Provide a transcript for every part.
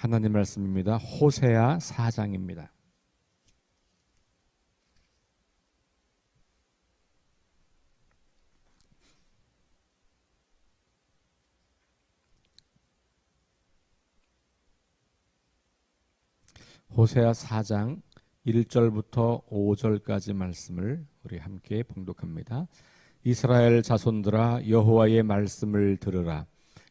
하나님 말씀입니다. 호세아 4장입니다. 호세아 4장 1절부터 5절까지 말씀을 우리 함께 봉독합니다. 이스라엘 자손들아, 여호와의 말씀을 들으라.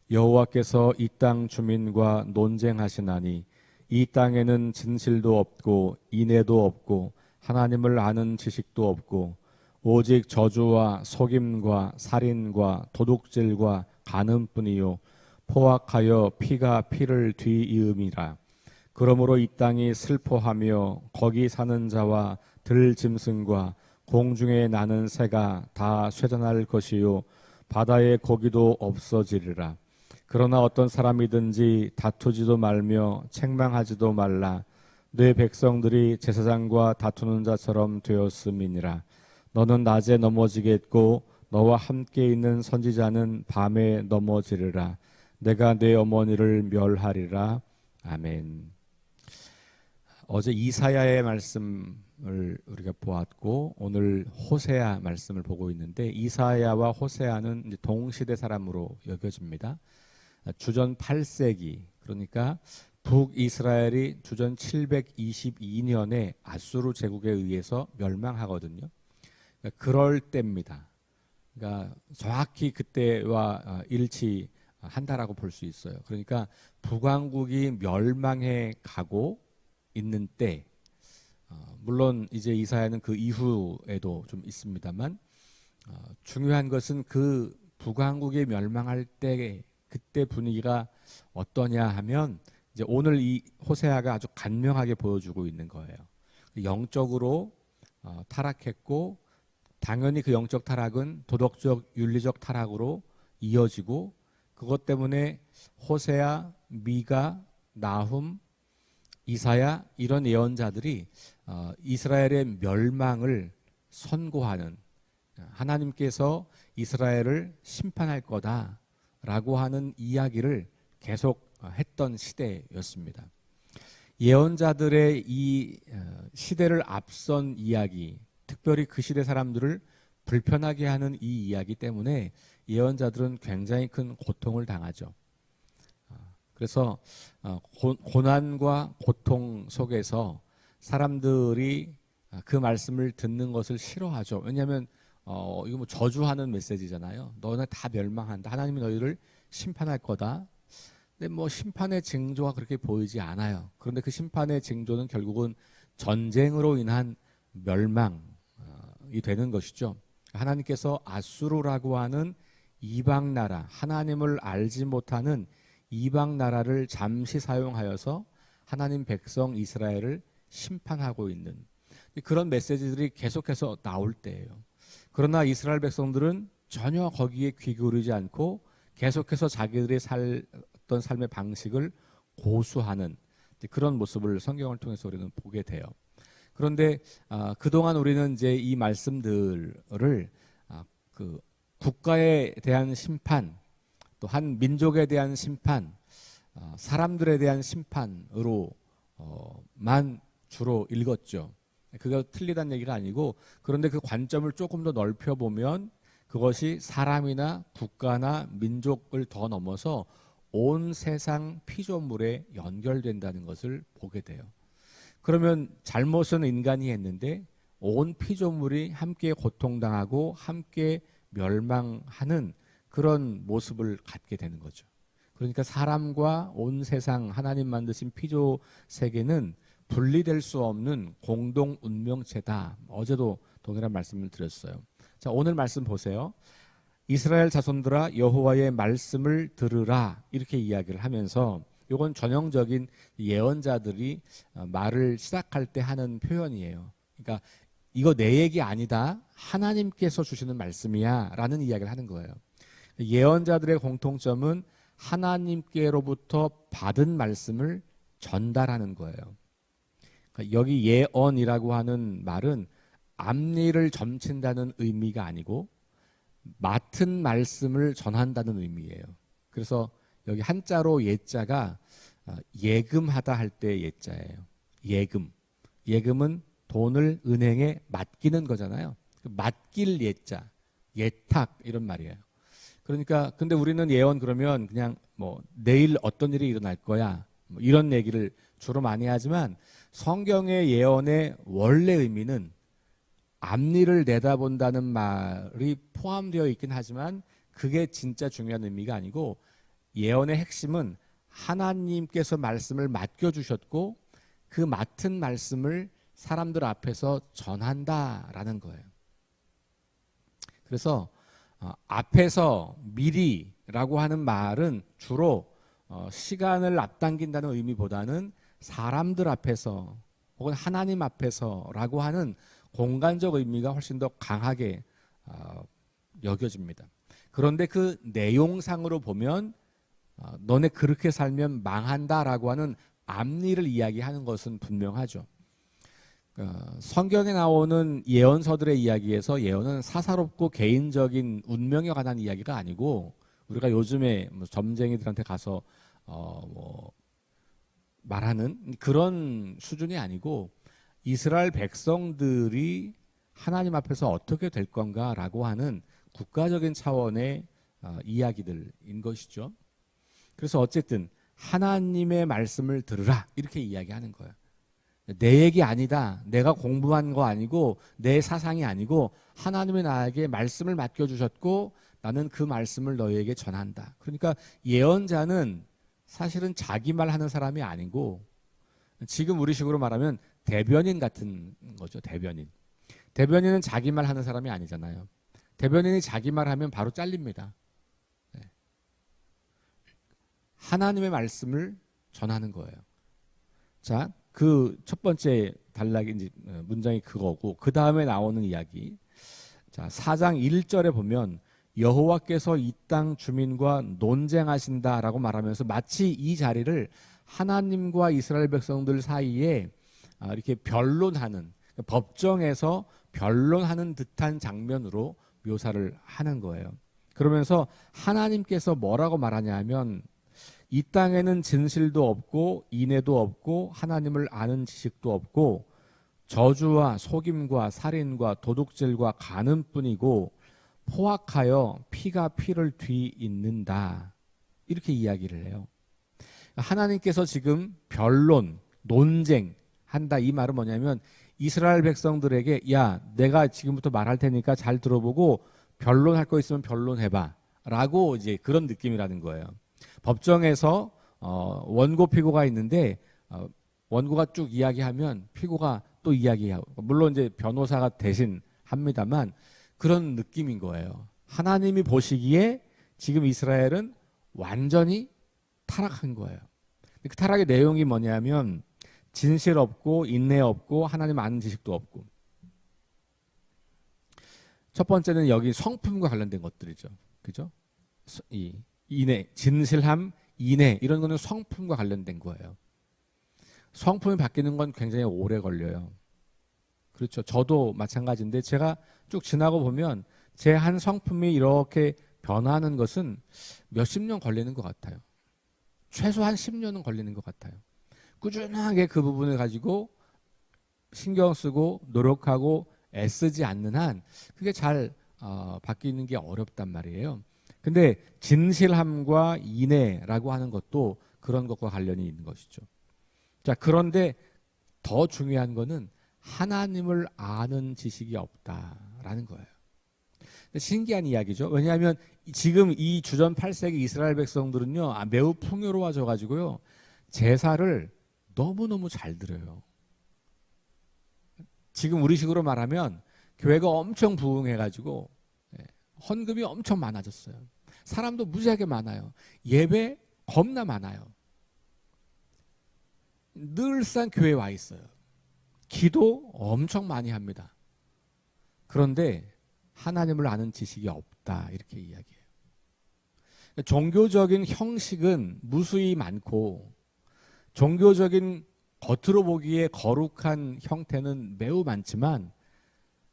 여호와께서 이 땅 주민과 논쟁하시나니 이 땅에는 진실도 없고 인애도 없고 하나님을 아는 지식도 없고 오직 저주와 속임과 살인과 도둑질과 간음뿐이요 포악하여 피가 피를 뒤이음이라. 그러므로 이 땅이 슬퍼하며 거기 사는 자와 들짐승과 공중에 나는 새가 다 쇠잔할 것이요 바다의 고기도 없어지리라. 그러나 어떤 사람이든지 다투지도 말며 책망하지도 말라. 내 백성들이 제사장과 다투는 자처럼 되었음이니라. 너는 낮에 넘어지겠고 너와 함께 있는 선지자는 밤에 넘어지리라. 내가 내 어머니를 멸하리라. 아멘. 어제 이사야의 말씀을 우리가 보았고 오늘 호세아 말씀을 보고 있는데, 이사야와 호세아는 이제 동시대 사람으로 여겨집니다. 주전 8세기, 그러니까 북이스라엘이 주전 722년에 아수르 제국에 의해서 멸망하거든요. 그러니까 그럴 때입니다. 그러니까 정확히 그때와 일치한다라고 볼 수 있어요. 그러니까 북왕국이 멸망해 가고 있는 때, 물론 이제 이사야는 그 이후에도 좀 있습니다만, 중요한 것은 그 북왕국이 멸망할 때 그때 분위기가 어떠냐 하면, 이제 오늘 이 호세아가 아주 간명하게 보여주고 있는 거예요. 영적으로 타락했고, 당연히 그 영적 타락은 도덕적 윤리적 타락으로 이어지고, 그것 때문에 호세아, 미가, 나훔, 이사야 이런 예언자들이 이스라엘의 멸망을 선고하는, 하나님께서 이스라엘을 심판할 거다라고 하는 이야기를 계속 했던 시대였습니다. 예언자들의 이 시대를 앞선 이야기, 특별히 그 시대 사람들을 불편하게 하는 이 이야기 때문에 예언자들은 굉장히 큰 고통을 당하죠. 그래서 고난과 고통 속에서 사람들이 그 말씀을 듣는 것을 싫어하죠. 왜냐하면 이거 뭐 저주하는 메시지잖아요. 너네 다 멸망한다. 하나님이 너희를 심판할 거다. 근데 뭐 심판의 징조가 그렇게 보이지 않아요. 그런데 그 심판의 징조는 결국은 전쟁으로 인한 멸망이 되는 것이죠. 하나님께서 아수르라고 하는 이방 나라, 하나님을 알지 못하는 이방 나라를 잠시 사용하여서 하나님 백성 이스라엘을 심판하고 있는 그런 메시지들이 계속해서 나올 때예요. 그러나 이스라엘 백성들은 전혀 거기에 귀 기울이지 않고 계속해서 자기들이 살던 삶의 방식을 고수하는 그런 모습을 성경을 통해서 우리는 보게 돼요. 그런데 그동안 우리는 이제 이 말씀들을 그 국가에 대한 심판, 또 한 민족에 대한 심판, 사람들에 대한 심판으로만 주로 읽었죠. 그거 틀리다는 얘기가 아니고, 그런데 그 관점을 조금 더 넓혀보면 그것이 사람이나 국가나 민족을 더 넘어서 온 세상 피조물에 연결된다는 것을 보게 돼요. 그러면 잘못은 인간이 했는데 온 피조물이 함께 고통당하고 함께 멸망하는 그런 모습을 갖게 되는 거죠. 그러니까 사람과 온 세상 하나님 만드신 피조 세계는 분리될 수 없는 공동 운명체다. 어제도 동일한 말씀을 드렸어요. 자, 오늘 말씀 보세요. 이스라엘 자손들아, 여호와의 말씀을 들으라, 이렇게 이야기를 하면서, 이건 전형적인 예언자들이 말을 시작할 때 하는 표현이에요. 그러니까 이거 내 얘기 아니다, 하나님께서 주시는 말씀이야 라는 이야기를 하는 거예요. 예언자들의 공통점은 하나님께로부터 받은 말씀을 전달하는 거예요. 그러니까 여기 예언이라고 하는 말은 앞니를 점친다는 의미가 아니고 맡은 말씀을 전한다는 의미예요. 그래서 여기 한자로 예자가 예금하다 할 때 예자예요. 예금. 예금은 돈을 은행에 맡기는 거잖아요. 맡길 예자, 예탁 이런 말이에요. 그러니까 근데 우리는 예언 그러면 그냥 뭐 내일 어떤 일이 일어날 거야 뭐 이런 얘기를 주로 많이 하지만 성경의 예언의 원래 의미는 앞일을 내다본다는 말이 포함되어 있긴 하지만 그게 진짜 중요한 의미가 아니고 예언의 핵심은 하나님께서 말씀을 맡겨주셨고 그 맡은 말씀을 사람들 앞에서 전한다라는 거예요. 그래서 앞에서 미리라고 하는 말은 주로 시간을 앞당긴다는 의미보다는 사람들 앞에서 혹은 하나님 앞에서라고 하는 공간적 의미가 훨씬 더 강하게 여겨집니다. 그런데 그 내용상으로 보면 너네 그렇게 살면 망한다라고 하는 앞일을 이야기하는 것은 분명하죠. 성경에 나오는 예언서들의 이야기에서 예언은 사사롭고 개인적인 운명에 관한 이야기가 아니고 우리가 요즘에 뭐 점쟁이들한테 가서 뭐 말하는 그런 수준이 아니고 이스라엘 백성들이 하나님 앞에서 어떻게 될 건가라고 하는 국가적인 차원의 이야기들인 것이죠. 그래서 어쨌든 하나님의 말씀을 들으라 이렇게 이야기하는 거예요. 내 얘기 아니다. 내가 공부한 거 아니고 내 사상이 아니고 하나님이 나에게 말씀을 맡겨주셨고 나는 그 말씀을 너희에게 전한다. 그러니까 예언자는 사실은 자기 말 하는 사람이 아니고 지금 우리식으로 말하면 대변인 같은 거죠. 대변인. 대변인은 자기 말 하는 사람이 아니잖아요. 대변인이 자기 말 하면 바로 잘립니다. 하나님의 말씀을 전하는 거예요. 자, 그 첫 번째 단락이 이제 문장이 그거고 그 다음에 나오는 이야기. 자, 4장 1절에 보면 여호와께서 이 땅 주민과 논쟁하신다라고 말하면서 마치 이 자리를 하나님과 이스라엘 백성들 사이에 이렇게 변론하는 법정에서 변론하는 듯한 장면으로 묘사를 하는 거예요. 그러면서 하나님께서 뭐라고 말하냐면 이 땅에는 진실도 없고 인애도 없고 하나님을 아는 지식도 없고 저주와 속임과 살인과 도둑질과 간음뿐이고 포악하여 피가 피를 뒤잇는다. 이렇게 이야기를 해요. 하나님께서 지금 변론, 논쟁한다 이 말은 뭐냐면 이스라엘 백성들에게 야 내가 지금부터 말할 테니까 잘 들어보고 변론할 거 있으면 변론해봐 라고 이제 그런 느낌이라는 거예요. 법정에서 원고 피고가 있는데 원고가 쭉 이야기하면 피고가 또 이야기하고 물론 이제 변호사가 대신 합니다만 그런 느낌인 거예요. 하나님이 보시기에 지금 이스라엘은 완전히 타락한 거예요. 그 타락의 내용이 뭐냐면 진실 없고 인내 없고 하나님 아는 지식도 없고 첫 번째는 여기 성품과 관련된 것들이죠. 그죠? 이 인내, 진실함, 인내 이런 거는 성품과 관련된 거예요. 성품이 바뀌는 건 굉장히 오래 걸려요. 그렇죠. 저도 마찬가지인데 제가 쭉 지나고 보면 제 한 성품이 이렇게 변하는 것은 몇십 년 걸리는 것 같아요. 최소한 10년은 걸리는 것 같아요. 꾸준하게 그 부분을 가지고 신경 쓰고 노력하고 애쓰지 않는 한 그게 잘 바뀌는 게 어렵단 말이에요. 근데 진실함과 인애라고 하는 것도 그런 것과 관련이 있는 것이죠. 자, 그런데 더 중요한 거는 하나님을 아는 지식이 없다라는 거예요. 신기한 이야기죠. 왜냐하면 지금 이 주전 8세기 이스라엘 백성들은요 매우 풍요로워져 가지고요 제사를 너무너무 잘 드려요. 지금 우리식으로 말하면 교회가 엄청 부흥해 가지고 헌금이 엄청 많아졌어요. 사람도 무지하게 많아요. 예배 겁나 많아요. 늘상 교회에 와 있어요. 기도 엄청 많이 합니다. 그런데 하나님을 아는 지식이 없다 이렇게 이야기해요. 종교적인 형식은 무수히 많고 종교적인 겉으로 보기에 거룩한 형태는 매우 많지만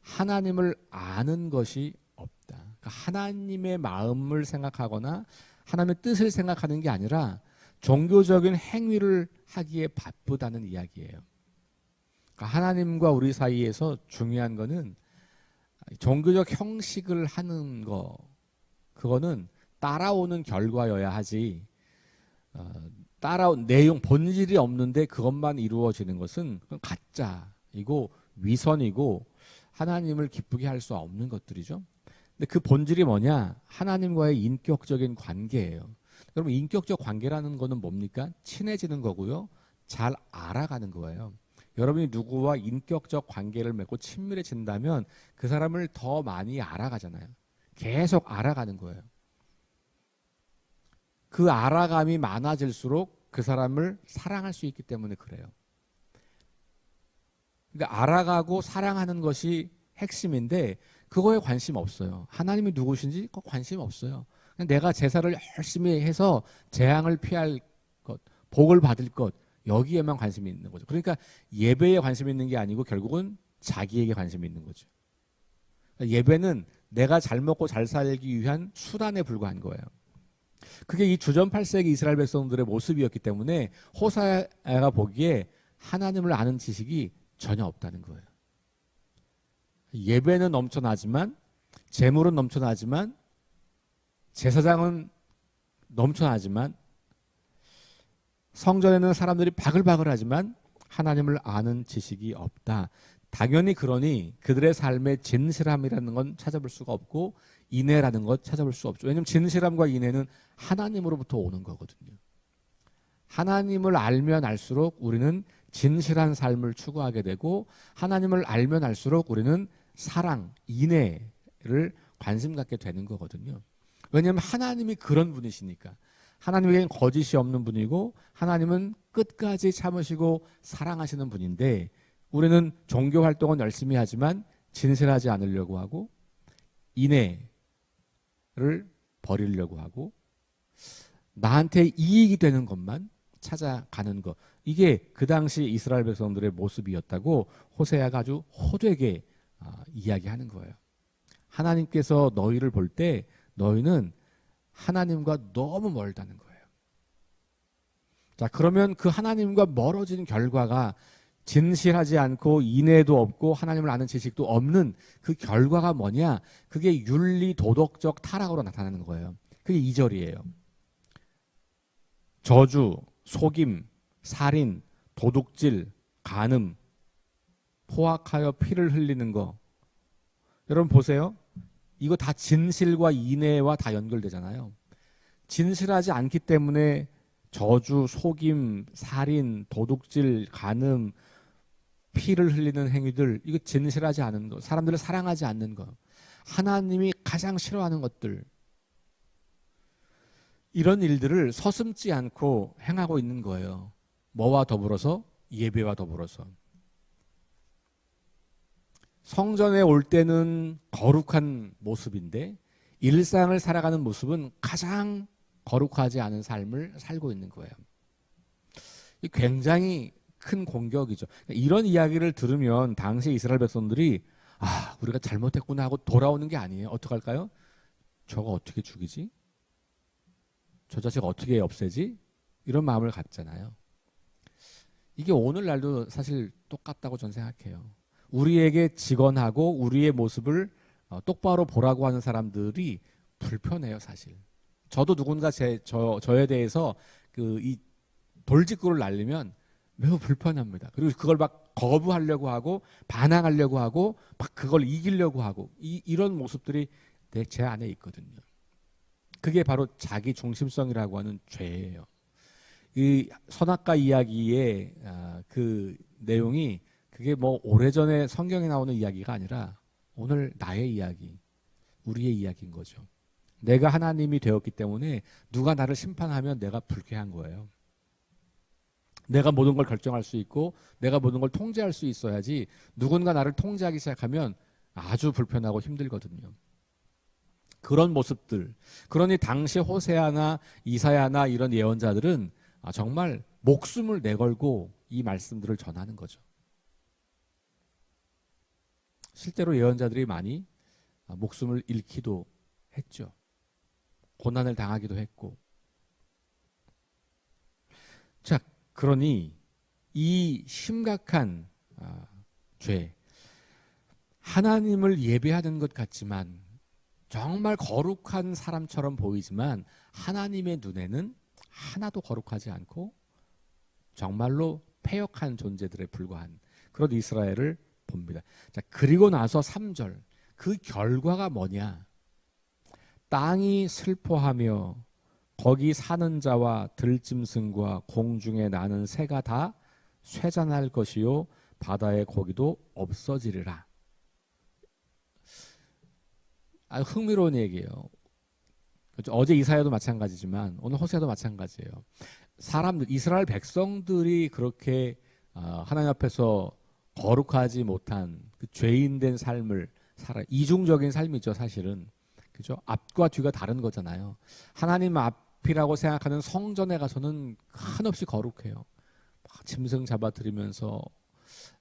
하나님을 아는 것이 없다. 그러니까 하나님의 마음을 생각하거나 하나님의 뜻을 생각하는 게 아니라 종교적인 행위를 하기에 바쁘다는 이야기예요. 그러니까 하나님과 우리 사이에서 중요한 거는 종교적 형식을 하는 거, 그거는 따라오는 결과여야 하지, 따라온 내용, 본질이 없는데 그것만 이루어지는 것은 그건 가짜이고 위선이고 하나님을 기쁘게 할 수 없는 것들이죠. 근데 그 본질이 뭐냐? 하나님과의 인격적인 관계예요. 그러면 인격적 관계라는 거는 뭡니까? 친해지는 거고요. 잘 알아가는 거예요. 여러분이 누구와 인격적 관계를 맺고 친밀해진다면 그 사람을 더 많이 알아가잖아요. 계속 알아가는 거예요. 그 알아감이 많아질수록 그 사람을 사랑할 수 있기 때문에 그래요. 그러니까 알아가고 사랑하는 것이 핵심인데 그거에 관심 없어요. 하나님이 누구신지 관심 없어요. 그냥 내가 제사를 열심히 해서 재앙을 피할 것, 복을 받을 것, 여기에만 관심이 있는 거죠. 그러니까 예배에 관심이 있는 게 아니고 결국은 자기에게 관심이 있는 거죠. 예배는 내가 잘 먹고 잘 살기 위한 수단에 불과한 거예요. 그게 이 주전 8세기 이스라엘 백성들의 모습이었기 때문에 호사야가 보기에 하나님을 아는 지식이 전혀 없다는 거예요. 예배는 넘쳐나지만, 재물은 넘쳐나지만, 제사장은 넘쳐나지만, 성전에는 사람들이 바글바글하지만 하나님을 아는 지식이 없다. 당연히 그러니 그들의 삶의 진실함이라는 건 찾아볼 수가 없고 인애라는 것 찾아볼 수 없죠. 왜냐하면 진실함과 인애는 하나님으로부터 오는 거거든요. 하나님을 알면 알수록 우리는 진실한 삶을 추구하게 되고 하나님을 알면 알수록 우리는 사랑, 인애를 관심 갖게 되는 거거든요. 왜냐하면 하나님이 그런 분이시니까. 하나님에게는 거짓이 없는 분이고 하나님은 끝까지 참으시고 사랑하시는 분인데 우리는 종교 활동은 열심히 하지만 진실하지 않으려고 하고 인애를 버리려고 하고 나한테 이익이 되는 것만 찾아가는 것. 이게 그 당시 이스라엘 백성들의 모습이었다고 호세아가 아주 호되게 이야기하는 거예요. 하나님께서 너희를 볼 때 너희는 하나님과 너무 멀다는 거예요. 자, 그러면 그 하나님과 멀어진 결과가 진실하지 않고 인애도 없고 하나님을 아는 지식도 없는 그 결과가 뭐냐? 그게 윤리 도덕적 타락으로 나타나는 거예요. 그게 2절이에요. 저주, 속임, 살인, 도둑질, 간음, 포악하여 피를 흘리는 거. 여러분 보세요. 이거 다 진실과 인애와 다 연결되잖아요. 진실하지 않기 때문에 저주, 속임, 살인, 도둑질, 간음, 피를 흘리는 행위들, 이거 진실하지 않은 것, 사람들을 사랑하지 않는 것, 하나님이 가장 싫어하는 것들, 이런 일들을 서슴지 않고 행하고 있는 거예요. 뭐와 더불어서? 예배와 더불어서. 성전에 올 때는 거룩한 모습인데 일상을 살아가는 모습은 가장 거룩하지 않은 삶을 살고 있는 거예요. 굉장히 큰 공격이죠. 이런 이야기를 들으면 당시 이스라엘 백성들이 우리가 잘못했구나 하고 돌아오는 게 아니에요. 어떡할까요? 저거 어떻게 죽이지? 저 자식 어떻게 없애지? 이런 마음을 갖잖아요. 이게 오늘날도 사실 똑같다고 저는 생각해요. 우리에게 직언하고 우리의 모습을 똑바로 보라고 하는 사람들이 불편해요, 사실. 저도 누군가 저에 대해서 이 돌직구를 날리면 매우 불편합니다. 그리고 그걸 막 거부하려고 하고 반항하려고 하고 막 그걸 이기려고 하고 이런 모습들이 제 안에 있거든요. 그게 바로 자기 중심성이라고 하는 죄예요. 이 선악과 이야기의 그 내용이 그게 뭐 오래전에 성경에 나오는 이야기가 아니라 오늘 나의 이야기, 우리의 이야기인 거죠. 내가 하나님이 되었기 때문에 누가 나를 심판하면 내가 불쾌한 거예요. 내가 모든 걸 결정할 수 있고 내가 모든 걸 통제할 수 있어야지 누군가 나를 통제하기 시작하면 아주 불편하고 힘들거든요. 그런 모습들. 그러니 당시 호세아나 이사야나 이런 예언자들은 정말 목숨을 내걸고 이 말씀들을 전하는 거죠. 실제로 예언자들이 많이 목숨을 잃기도 했죠. 고난을 당하기도 했고. 그러니 이 심각한 죄, 하나님을 예배하는 것 같지만 정말 거룩한 사람처럼 보이지만 하나님의 눈에는 하나도 거룩하지 않고 정말로 패역한 존재들에 불과한 그런 이스라엘을 봅니다. 자, 그리고 나서 3절, 그 결과가 뭐냐? 땅이 슬퍼하며 거기 사는 자와 들짐승과 공중에 나는 새가 다 쇠잔할 것이요 바다의 고기도 없어지리라. 흥미로운 얘기예요. 그렇죠? 어제 이사야도 마찬가지지만 오늘 호세아도 마찬가지예요. 사람들, 이스라엘 백성들이 그렇게 하나님 앞에서 거룩하지 못한 그 죄인된 삶을 살아, 이중적인 삶이죠, 사실은. 그죠? 앞과 뒤가 다른 거잖아요. 하나님 앞이라고 생각하는 성전에 가서는 한없이 거룩해요. 막 짐승 잡아들이면서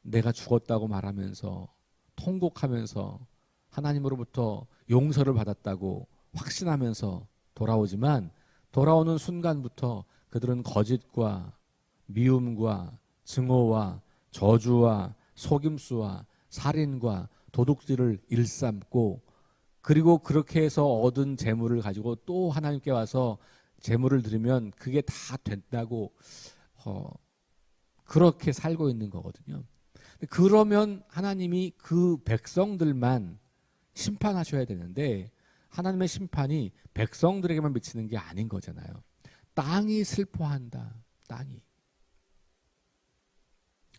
내가 죽었다고 말하면서 통곡하면서 하나님으로부터 용서를 받았다고 확신하면서 돌아오지만 돌아오는 순간부터 그들은 거짓과 미움과 증오와 저주와 속임수와 살인과 도둑질을 일삼고 그리고 그렇게 해서 얻은 재물을 가지고 또 하나님께 와서 재물을 드리면 그게 다 된다고 그렇게 살고 있는 거거든요. 그러면 하나님이 그 백성들만 심판하셔야 되는데 하나님의 심판이 백성들에게만 미치는 게 아닌 거잖아요. 땅이 슬퍼한다. 땅이.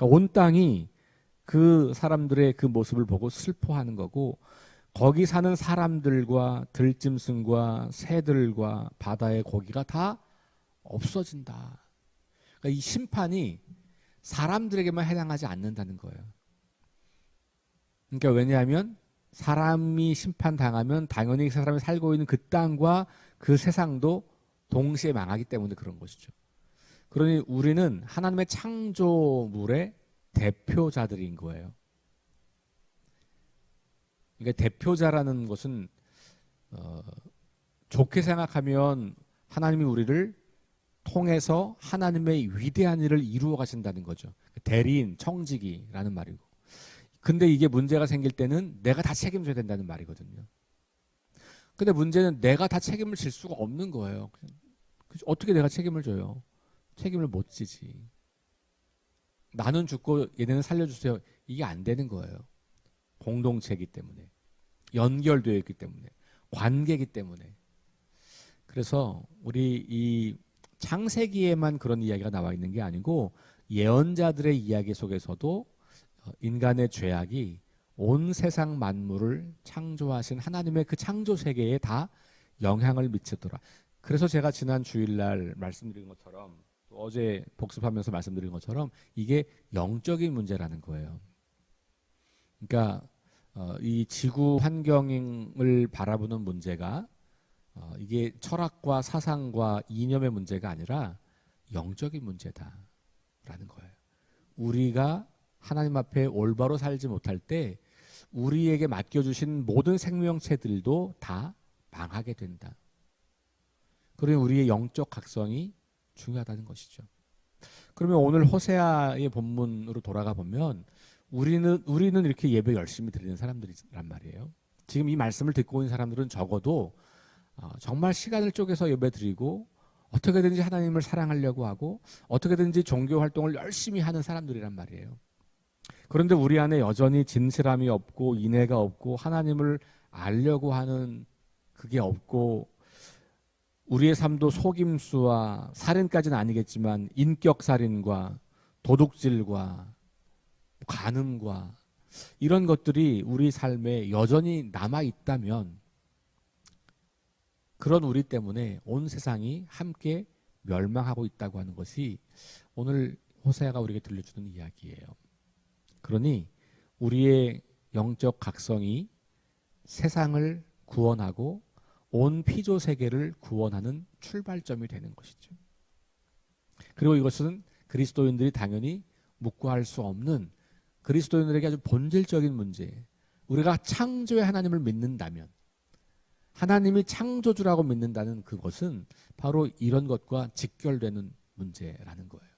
온 땅이 그 사람들의 그 모습을 보고 슬퍼하는 거고 거기 사는 사람들과 들짐승과 새들과 바다의 고기가 다 없어진다. 그러니까 이 심판이 사람들에게만 해당하지 않는다는 거예요. 그러니까 왜냐하면 사람이 심판당하면 당연히 그 사람이 살고 있는 그 땅과 그 세상도 동시에 망하기 때문에 그런 것이죠. 그러니 우리는 하나님의 창조물의 대표자들인 거예요. 그러니까 대표자라는 것은 좋게 생각하면 하나님이 우리를 통해서 하나님의 위대한 일을 이루어 가신다는 거죠. 대리인, 청지기라는 말이고. 근데 이게 문제가 생길 때는 내가 다 책임져야 된다는 말이거든요. 근데 문제는 내가 다 책임을 질 수가 없는 거예요. 어떻게 내가 책임을 져요? 책임을 못 지지. 나는 죽고 얘네는 살려주세요. 이게 안 되는 거예요. 공동체이기 때문에. 연결되어 있기 때문에. 관계이기 때문에. 그래서 우리 이 창세기에만 그런 이야기가 나와 있는 게 아니고 예언자들의 이야기 속에서도 인간의 죄악이 온 세상 만물을 창조하신 하나님의 그 창조 세계에 다 영향을 미치더라. 그래서 제가 지난 주일날 말씀드린 것처럼 또 어제 복습하면서 말씀드린 것처럼 이게 영적인 문제라는 거예요. 그러니까 이 지구 환경을 바라보는 문제가 이게 철학과 사상과 이념의 문제가 아니라 영적인 문제다라는 거예요. 우리가 하나님 앞에 올바로 살지 못할 때 우리에게 맡겨주신 모든 생명체들도 다 망하게 된다. 그러니 우리의 영적 각성이 중요하다는 것이죠. 그러면 오늘 호세아의 본문으로 돌아가 보면 우리는 이렇게 예배 열심히 드리는 사람들이란 말이에요. 지금 이 말씀을 듣고 있는 사람들은 적어도 정말 시간을 쪼개서 예배 드리고 어떻게든지 하나님을 사랑하려고 하고 어떻게든지 종교 활동을 열심히 하는 사람들이란 말이에요. 그런데 우리 안에 여전히 진실함이 없고 인애가 없고 하나님을 알려고 하는 그게 없고 우리의 삶도 속임수와 살인까지는 아니겠지만 인격살인과 도둑질과 간음과 이런 것들이 우리 삶에 여전히 남아있다면 그런 우리 때문에 온 세상이 함께 멸망하고 있다고 하는 것이 오늘 호세아가 우리에게 들려주는 이야기예요. 그러니 우리의 영적 각성이 세상을 구원하고 온 피조 세계를 구원하는 출발점이 되는 것이죠. 그리고 이것은 그리스도인들이 당연히 묵과할 수 없는 그리스도인들에게 아주 본질적인 문제. 우리가 창조의 하나님을 믿는다면 하나님이 창조주라고 믿는다는 그것은 바로 이런 것과 직결되는 문제라는 거예요.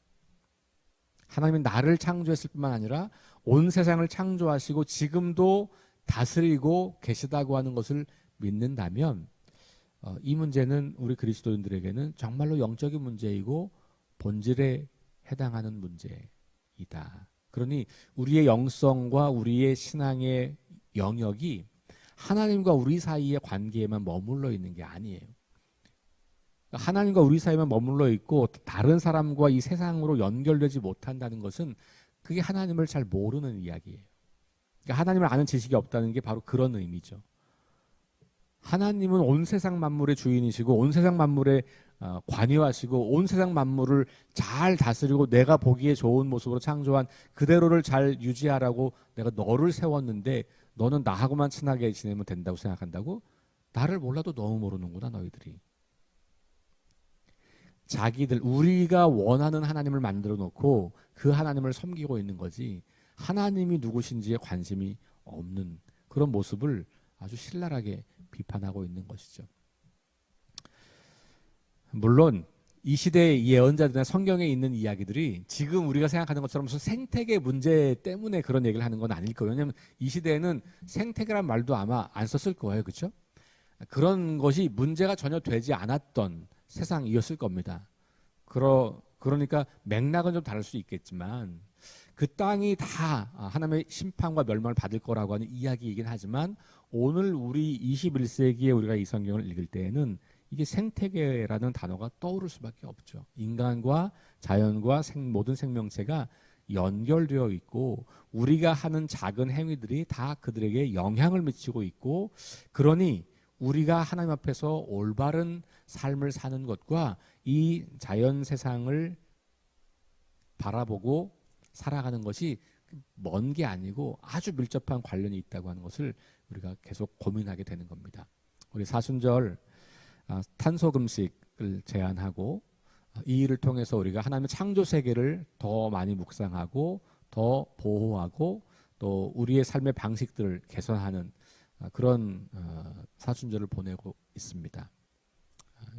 하나님이 나를 창조했을 뿐만 아니라 온 세상을 창조하시고 지금도 다스리고 계시다고 하는 것을 믿는다면 이 문제는 우리 그리스도인들에게는 정말로 영적인 문제이고 본질에 해당하는 문제이다. 그러니 우리의 영성과 우리의 신앙의 영역이 하나님과 우리 사이의 관계에만 머물러 있는 게 아니에요. 하나님과 우리 사이에만 머물러 있고 다른 사람과 이 세상으로 연결되지 못한다는 것은 그게 하나님을 잘 모르는 이야기예요. 그러니까 하나님을 아는 지식이 없다는 게 바로 그런 의미죠. 하나님은 온 세상 만물의 주인이시고 온 세상 만물에 관여하시고 온 세상 만물을 잘 다스리고 내가 보기에 좋은 모습으로 창조한 그대로를 잘 유지하라고 내가 너를 세웠는데 너는 나하고만 친하게 지내면 된다고 생각한다고? 나를 몰라도 너무 모르는구나 너희들이. 자기들 우리가 원하는 하나님을 만들어 놓고 그 하나님을 섬기고 있는 거지 하나님이 누구신지에 관심이 없는 그런 모습을 아주 신랄하게 비판하고 있는 것이죠. 물론 이 시대의 예언자들이나 성경에 있는 이야기들이 지금 우리가 생각하는 것처럼 무슨 생태계 문제 때문에 그런 얘기를 하는 건 아닐 거예요. 왜냐하면 이 시대에는 생태계란 말도 아마 안 썼을 거예요. 그렇죠? 그런 것이 문제가 전혀 되지 않았던 세상이었을 겁니다. 그러니까 맥락은 좀 다를 수 있겠지만 그 땅이 다 하나님의 심판과 멸망을 받을 거라고 하는 이야기이긴 하지만 오늘 우리 21세기에 우리가 이 성경을 읽을 때에는 이게 생태계라는 단어가 떠오를 수밖에 없죠. 인간과 자연과 모든 생명체가 연결되어 있고 우리가 하는 작은 행위들이 다 그들에게 영향을 미치고 있고 그러니 우리가 하나님 앞에서 올바른 삶을 사는 것과 이 자연 세상을 바라보고 살아가는 것이 먼 게 아니고 아주 밀접한 관련이 있다고 하는 것을 우리가 계속 고민하게 되는 겁니다. 우리 사순절 탄소 금식을 제안하고 이 일을 통해서 우리가 하나님의 창조 세계를 더 많이 묵상하고 더 보호하고 또 우리의 삶의 방식들을 개선하는 그런 사순절을 보내고 있습니다.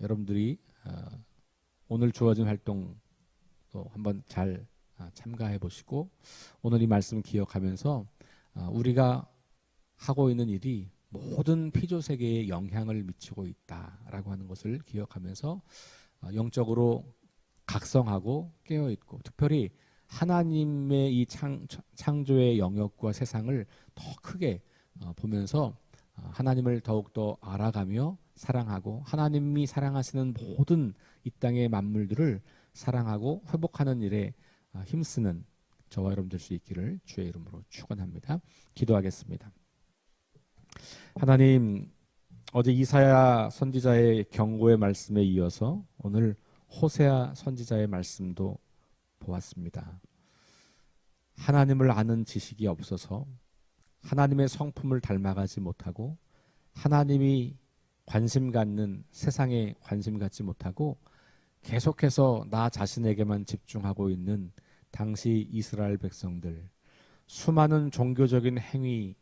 여러분들이 오늘 주어진 활동도 한번 잘 참가해 보시고 오늘 이 말씀 기억하면서 우리가 하고 있는 일이 모든 피조 세계에 영향을 미치고 있다라고 하는 것을 기억하면서 영적으로 각성하고 깨어 있고 특별히 하나님의 이 창조의 영역과 세상을 더 크게 보면서 하나님을 더욱더 알아가며 사랑하고 하나님이 사랑하시는 모든 이 땅의 만물들을 사랑하고 회복하는 일에 힘쓰는 저와 여러분 될 수 있기를 주의 이름으로 축원합니다. 기도하겠습니다. 하나님, 어제 이사야 선지자의 경고의 말씀에 이어서 오늘 호세아 선지자의 말씀도 보았습니다. 하나님을 아는 지식이 없어서 하나님의 성품을 닮아가지 못하고 하나님이 관심 갖는 세상에 관심 갖지 못하고 계속해서 나 자신에게만 집중하고 있는 당시 이스라엘 백성들, 수많은 종교적인 행위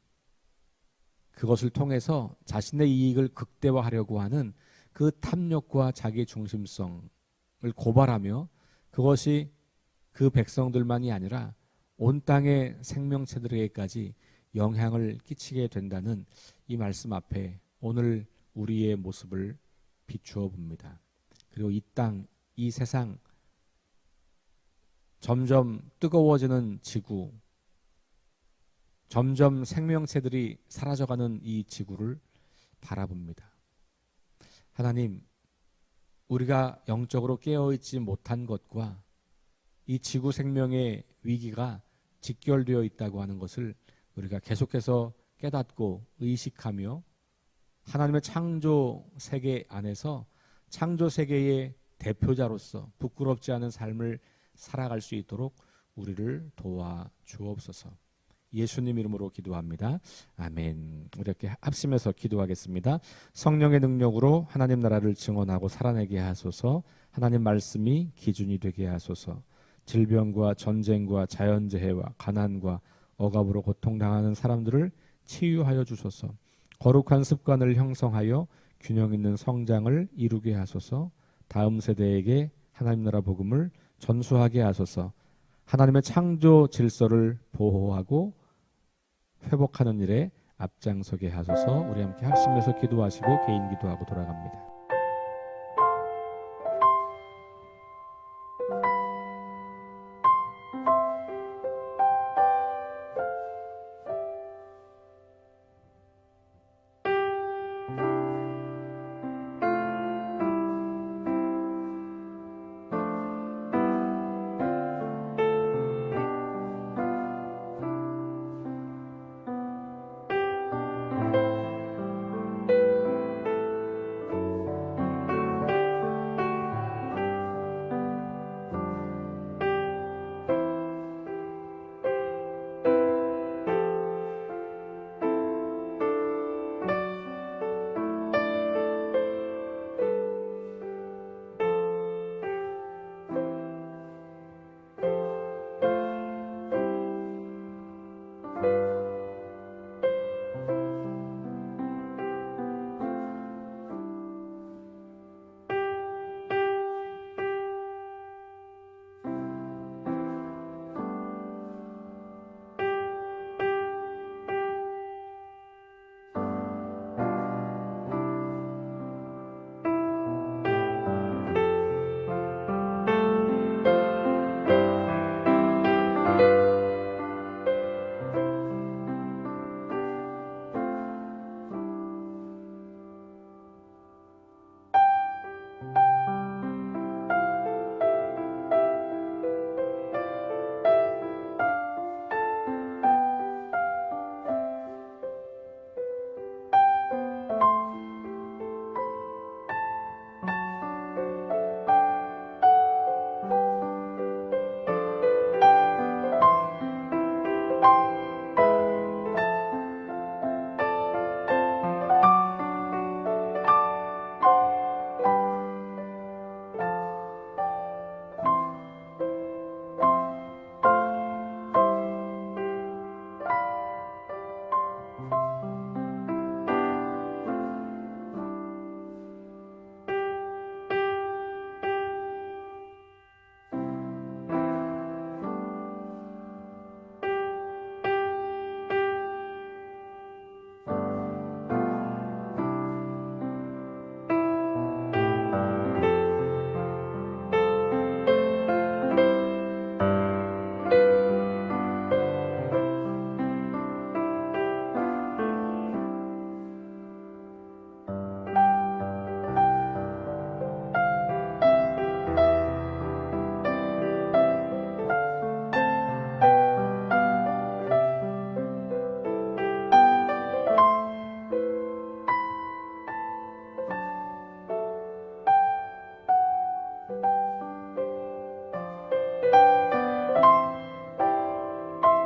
그것을 통해서 자신의 이익을 극대화하려고 하는 그 탐욕과 자기 중심성을 고발하며 그것이 그 백성들만이 아니라 온 땅의 생명체들에게까지 영향을 끼치게 된다는 이 말씀 앞에 오늘 우리의 모습을 비추어 봅니다. 그리고 이 땅, 이 세상 점점 뜨거워지는 지구, 점점 생명체들이 사라져가는 이 지구를 바라봅니다. 하나님, 우리가 영적으로 깨어있지 못한 것과 이 지구 생명의 위기가 직결되어 있다고 하는 것을 우리가 계속해서 깨닫고 의식하며 하나님의 창조 세계 안에서 창조 세계의 대표자로서 부끄럽지 않은 삶을 살아갈 수 있도록 우리를 도와 주옵소서. 예수님 이름으로 기도합니다. 아멘. 우리 이렇게 합심해서 기도하겠습니다. 성령의 능력으로 하나님 나라를 증언하고 살아내게 하소서. 하나님 말씀이 기준이 되게 하소서. 질병과 전쟁과 자연재해와 가난과 억압으로 고통당하는 사람들을 치유하여 주소서. 거룩한 습관을 형성하여 균형 있는 성장을 이루게 하소서. 다음 세대에게 하나님 나라 복음을 전수하게 하소서. 하나님의 창조 질서를 보호하고 회복하는 일에 앞장서게 하소서. 우리 함께 합심해서 기도하시고 개인 기도하고 돌아갑니다.